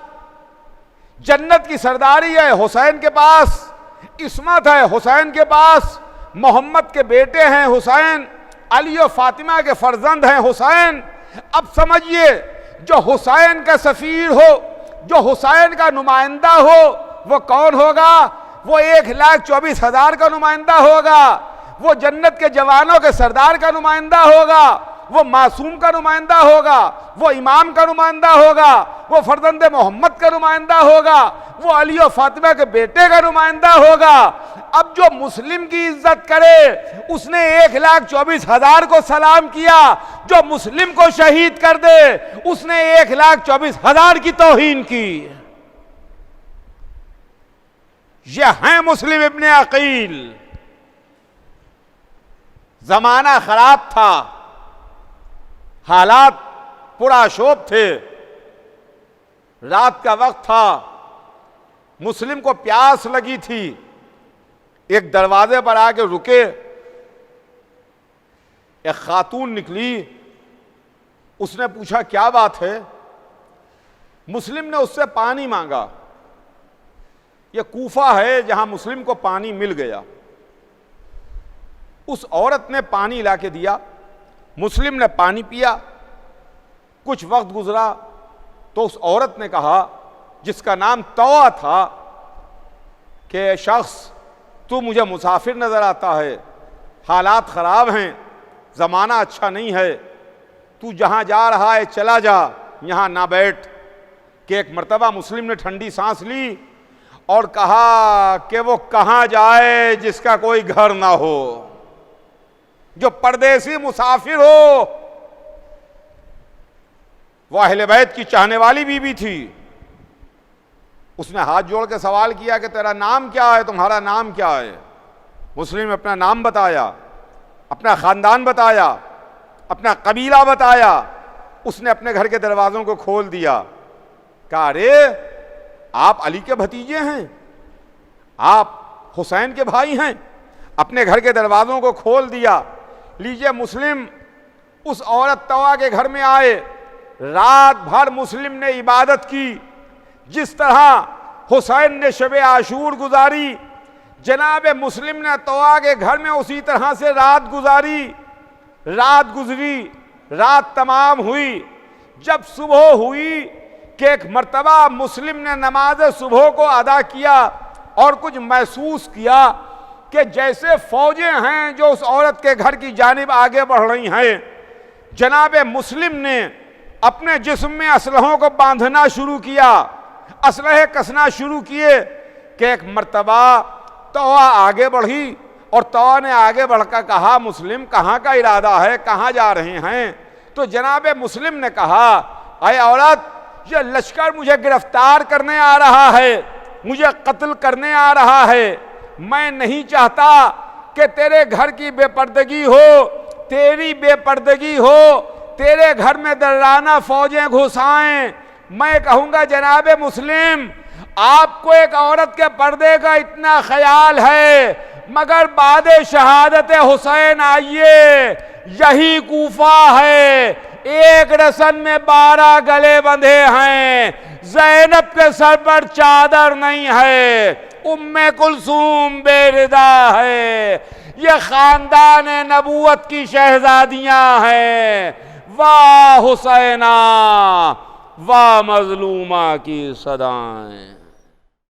जन्नत की सरदारी है हुसैन के पास, इस्मत है हुसैन के पास, मोहम्मद के बेटे हैं हुसैन, अली और फातिमा के फर्जंद हैं हुसैन। अब समझिए, जो हुसैन का सफ़ीर हो, जो हुसैन का नुमाइंदा हो, वो कौन होगा? वो 1,24,000 का नुमाइंदा होगा, वो जन्नत के जवानों के सरदार का नुमाइंदा होगा, वो मासूम का नुमाइंदा होगा, वो इमाम का नुमाइंदा होगा, वो फर्जंद मोहम्मद का नुमाइंदा होगा, वो अली और फातिमा के बेटे का नुमाइंदा होगा। अब जो मुस्लिम की इज्जत करे, उसने 1,24,000 को सलाम किया, जो मुस्लिम को शहीद कर दे, उसने 1,24,000 की तौहीन की। यह है मुस्लिम इब्ने अकील। जमाना खराब था, हालात पुराशोभ थे, रात का वक्त था, मुस्लिम को प्यास लगी थी, एक दरवाजे पर आके रुके, एक खातून निकली, उसने पूछा क्या बात है? मुस्लिम ने उससे पानी मांगा। यह कूफा है जहां मुस्लिम को पानी मिल गया। उस औरत ने पानी लाके दिया, मुस्लिम ने पानी पिया। कुछ वक्त गुजरा तो उस औरत ने कहा, जिसका नाम तौआ था, कि शख्स तू मुझे मुसाफिर नजर आता है, हालात खराब हैं, ज़माना अच्छा नहीं है, तू जहां जा रहा है चला जा, यहां ना बैठ। कि एक मर्तबा मुस्लिम ने ठंडी सांस ली और कहा कि वो कहां जाए जिसका कोई घर ना हो, जो परदेसी मुसाफिर हो। वो अहले बैत की चाहने वाली बीवी थी। उसने हाथ जोड़ के सवाल किया कि तेरा नाम क्या है, तुम्हारा नाम क्या है। मुस्लिम ने अपना नाम बताया, अपना खानदान बताया, अपना कबीला बताया। उसने अपने घर के दरवाजों को खोल दिया। कहा, अरे आप अली के भतीजे हैं, आप हुसैन के भाई हैं। अपने घर के दरवाजों को खोल दिया। लीजिए, मुस्लिम उस औरत तवा के घर में आए। रात भर मुस्लिम ने इबादत की। जिस तरह हुसैन ने शब आशूर गुजारी, जनाब मुस्लिम ने तवा के घर में उसी तरह से रात गुजारी। रात गुजरी, रात तमाम हुई। जब सुबह हुई कि एक मर्तबा मुस्लिम ने नमाज सुबह को अदा किया और कुछ महसूस किया कि जैसे फौजें हैं जो उस औरत के घर की जानिब आगे बढ़ रही हैं। जनाब मुस्लिम ने अपने जिस्म में असलहों को बांधना शुरू किया, असलहे कसना शुरू किए कि एक मर्तबा तवा आगे बढ़ी और तवा ने आगे बढ़कर कहा, मुस्लिम कहाँ का इरादा है, कहाँ जा रहे हैं। तो जनाब मुस्लिम ने कहा, अरे औरत, ये लश्कर मुझे गिरफ्तार करने आ रहा है, मुझे कत्ल करने आ रहा है। मैं नहीं चाहता कि तेरे घर की बेपर्दगी हो, तेरी बेपर्दगी हो, तेरे घर में दर्राना फौजें घुसाएं। मैं कहूंगा, जनाब मुस्लिम, आपको एक औरत के पर्दे का इतना ख्याल है, मगर बाद शहादत हुसैन आइए, यही कूफा है, एक रसन में 12 गले बंधे हैं, ज़ैनब के सर पर चादर नहीं है, उम्मे कुलसूम बेरिदा है, ये खानदान नबूवत की शहजादियां हैं। वाह हुसैना, वाह मजलूमा की सदाएं।